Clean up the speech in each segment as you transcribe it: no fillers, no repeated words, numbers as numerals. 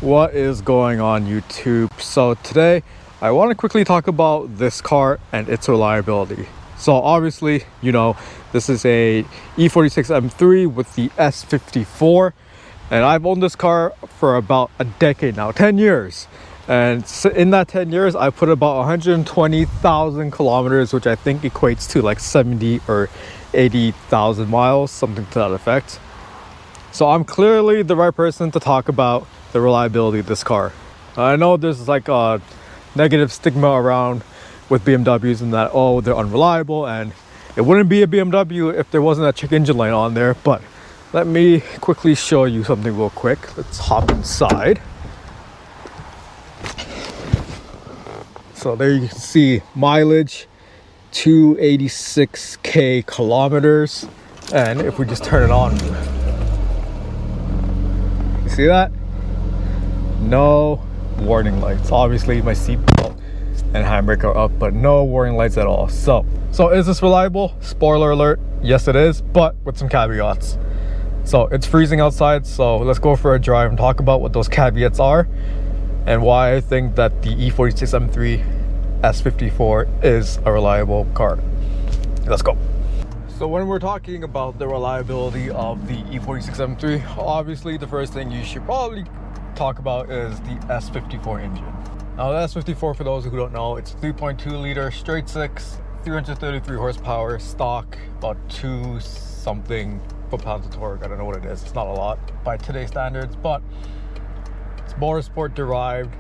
What is going on, YouTube? So today I want to quickly talk about this car and its reliability. So obviously, this is a E46 M3 with the S54, and I've owned this car for about a decade now, 10 years. And in that 10 years, I put about 120,000 kilometers, which I think equates to like 70 or 80,000 miles, something to that effect. So I'm clearly the right person to talk about the reliability of this car. I know there's like a negative stigma around with BMWs and that, oh, they're unreliable, and it wouldn't be a BMW if there wasn't a check engine light on there. But let me quickly show you something real quick. Let's hop inside. So there you can see mileage, 286k kilometers. And if we just turn it on, you see that? No warning lights. Obviously my seatbelt and handbrake are up, but no warning lights at all. So is this reliable? Spoiler alert, yes it is, but with some caveats. So it's freezing outside, so let's go for a drive and talk about what those caveats are and why I think that the E46 M3 S54 is a reliable car. Let's go. So when we're talking about the reliability of the E46 M3, obviously the first thing you should probably talk about is the S54 engine. Now the S54, for those who don't know, it's 3.2 liter straight six, 333 horsepower, stock, about 2 something foot-pounds of torque. I don't know what it is. It's not a lot by today's standards, but it's motorsport derived,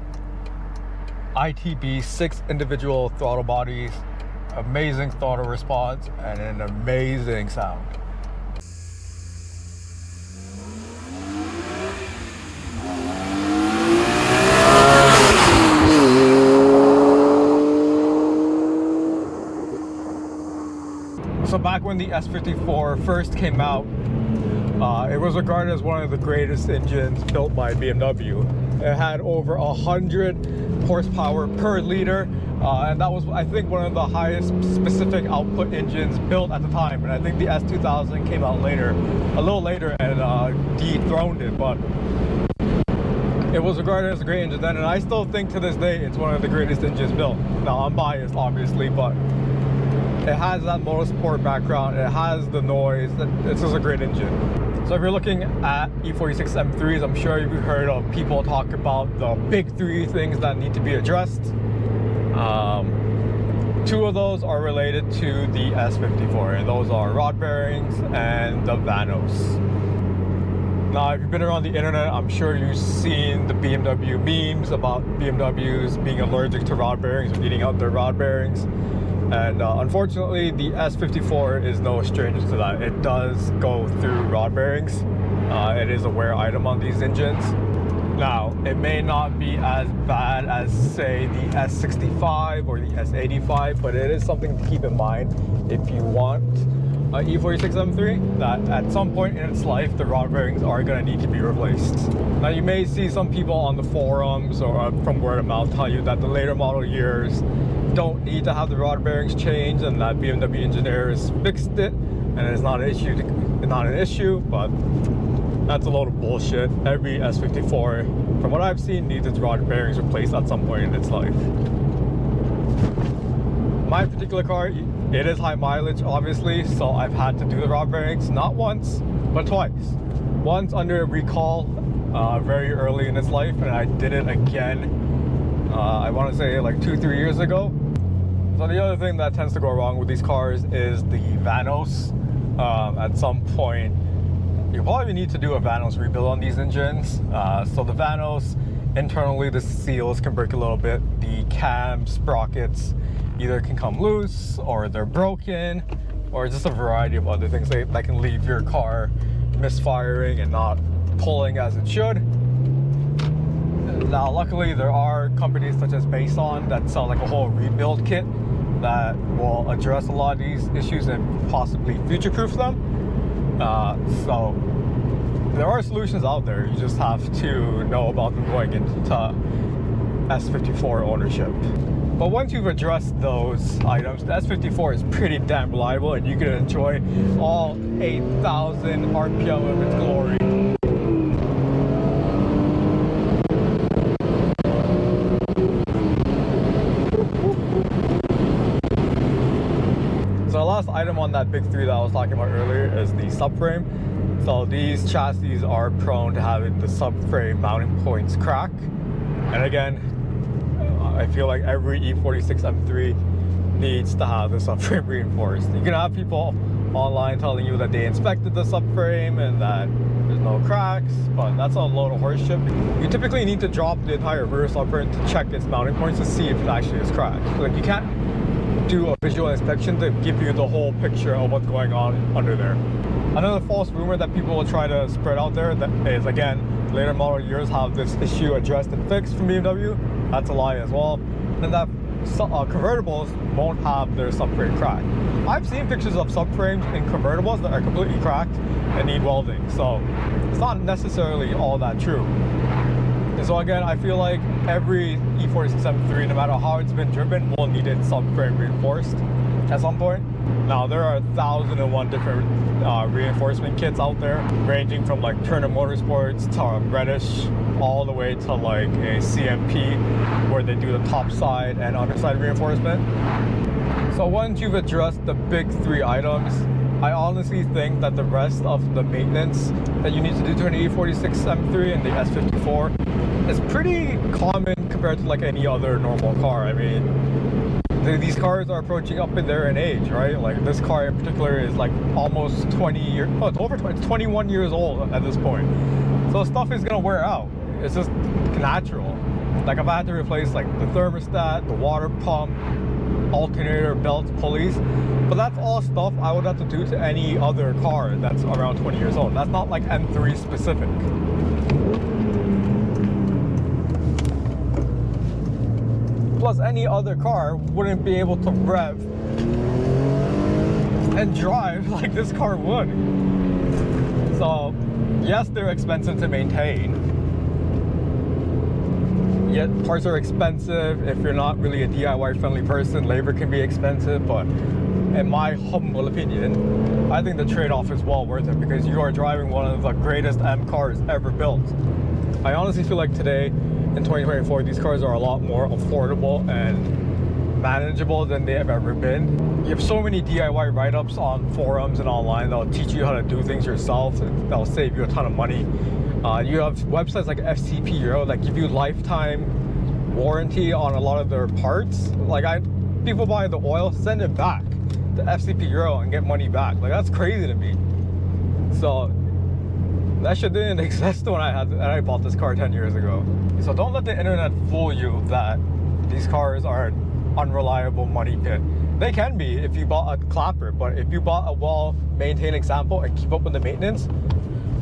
ITB, 6 individual throttle bodies, amazing throttle response, and an amazing sound. So back when the S54 first came out, it was regarded as one of the greatest engines built by BMW. It had over 100 horsepower per liter, and that was, I think, one of the highest specific output engines built at the time. And I think the S2000 came out later, a little later, and dethroned it, but it was regarded as a great engine then, and I still think to this day it's one of the greatest engines built. Now I'm biased, obviously, but it has that motorsport background, it has the noise, it's just a great engine. So if you're looking at E46 M3s, I'm sure you've heard of people talk about the big 3 things that need to be addressed. 2 of those are related to the S54, and those are rod bearings and the vanos. Now, if you've been around the internet, I'm sure you've seen the BMW memes about BMWs being allergic to rod bearings or eating out their rod bearings. And unfortunately, the S54 is no stranger to that. It does go through rod bearings. It is a wear item on these engines. Now, it may not be as bad as, say, the S65 or the S85, but it is something to keep in mind if you want a E46 M3, that at some point in its life, the rod bearings are going to need to be replaced. Now, you may see some people on the forums or from word of mouth tell you that the later model years don't need to have the rod bearings changed and that BMW engineers fixed it and it's not an issue, but that's a load of bullshit. Every S54, from what I've seen, needs its rod bearings replaced at some point in its life. My particular car, it is high mileage, obviously, so I've had to do the rod bearings not once, but twice. Once under recall very early in its life, and I did it again I want to say like 2-3 years ago. So the other thing that tends to go wrong with these cars is the vanos. At some point, you probably need to do a vanos rebuild on these engines. So the vanos, internally the seals can break a little bit. The cam sprockets either can come loose, or they're broken, or just a variety of other things that can leave your car misfiring and not pulling as it should. Now, luckily, there are companies such as Bason that sell like a whole rebuild kit that will address a lot of these issues and possibly future-proof them. So there are solutions out there. You just have to know about them going into S54 ownership. But once you've addressed those items, the S54 is pretty damn reliable, and you can enjoy all 8,000 RPM of its glory. item on that big three that I was talking about earlier is the subframe. So these chassis are prone to having the subframe mounting points crack. And again, I feel like every E46 M3 needs to have the subframe reinforced. You can have people online telling you that they inspected the subframe and that there's no cracks, but that's a load of horse shit. You typically need to drop the entire rear subframe to check its mounting points to see if it actually is cracked. Like, you can't do a visual inspection to give you the whole picture of what's going on under there. Another false rumor that people will try to spread out there that is, again, later model years have this issue addressed and fixed from BMW. That's a lie as well. And that convertibles won't have their subframe cracked. I've seen pictures of subframes in convertibles that are completely cracked and need welding, so it's not necessarily all that true. And so again, I feel like every E46 M3, no matter how it's been driven, will need its subframe reinforced at some point. Now, there are 1,001 different reinforcement kits out there, ranging from like Turner Motorsports to Reddish, all the way to like a CMP, where they do the top side and underside reinforcement. So once you've addressed the big three items, I honestly think that the rest of the maintenance that you need to do to an E46 M3 and the S54 is pretty common compared to like any other normal car. I mean, these cars are approaching up in there in age, right? Like this car in particular is like almost 20 years, oh, it's over 20, it's 21 years old at this point. So stuff is gonna wear out. It's just natural. Like if I had to replace like the thermostat, the water pump, alternator, belts, pulleys, but that's all stuff I would have to do to any other car that's around 20 years old. That's not like M3 specific. Plus, any other car wouldn't be able to rev and drive like this car would. So yes, they're expensive to maintain. Yet parts are expensive. If you're not really a DIY friendly person, labor can be expensive, but in my humble opinion, I think the trade-off is well worth it because you are driving one of the greatest M cars ever built. I honestly feel like today, in 2024, these cars are a lot more affordable and manageable than they have ever been. You have so many DIY write-ups on forums and online that'll teach you how to do things yourself, and that'll save you a ton of money. You have websites like FCP Euro that give you lifetime warranty on a lot of their parts. Like people buy the oil, send it back to FCP Euro and get money back. Like that's crazy to me. So that shit didn't exist when I bought this car 10 years ago. So don't let the internet fool you that these cars are an unreliable money pit. They can be if you bought a clapper, but if you bought a well-maintained example and keep up with the maintenance,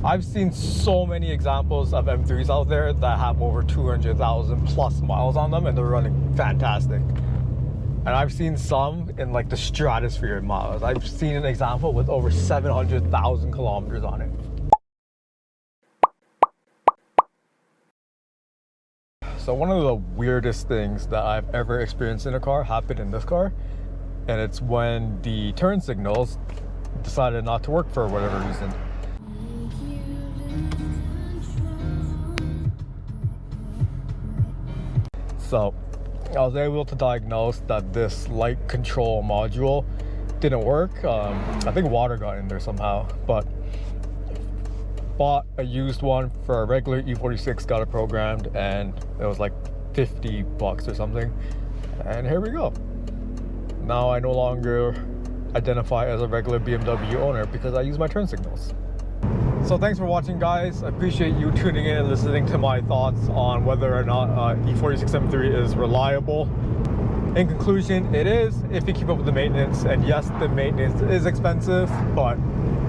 I've seen so many examples of M3s out there that have over 200,000 plus miles on them and they're running fantastic. And I've seen some in like the stratosphere miles. I've seen an example with over 700,000 kilometers on it. So one of the weirdest things that I've ever experienced in a car happened in this car, and it's when the turn signals decided not to work for whatever reason. So I was able to diagnose that this light control module didn't work. I think water got in there somehow, but bought a used one for a regular E46, got it programmed, and it was like $50 or something. And here we go. Now I no longer identify as a regular BMW owner because I use my turn signals. So thanks for watching, guys. I appreciate you tuning in and listening to my thoughts on whether or not E46 M3 is reliable. In conclusion, it is if you keep up with the maintenance, and yes, the maintenance is expensive, but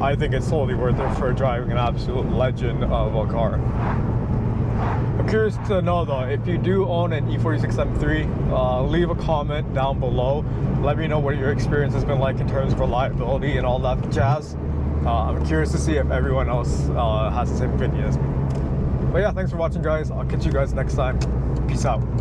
I think it's totally worth it for driving an absolute legend of a car. I'm curious to know though, if you do own an E46 M3, leave a comment down below. Let me know what your experience has been like in terms of reliability and all that jazz. I'm curious to see if everyone else has the same opinion as me. But yeah, thanks for watching, guys. I'll catch you guys next time. Peace out.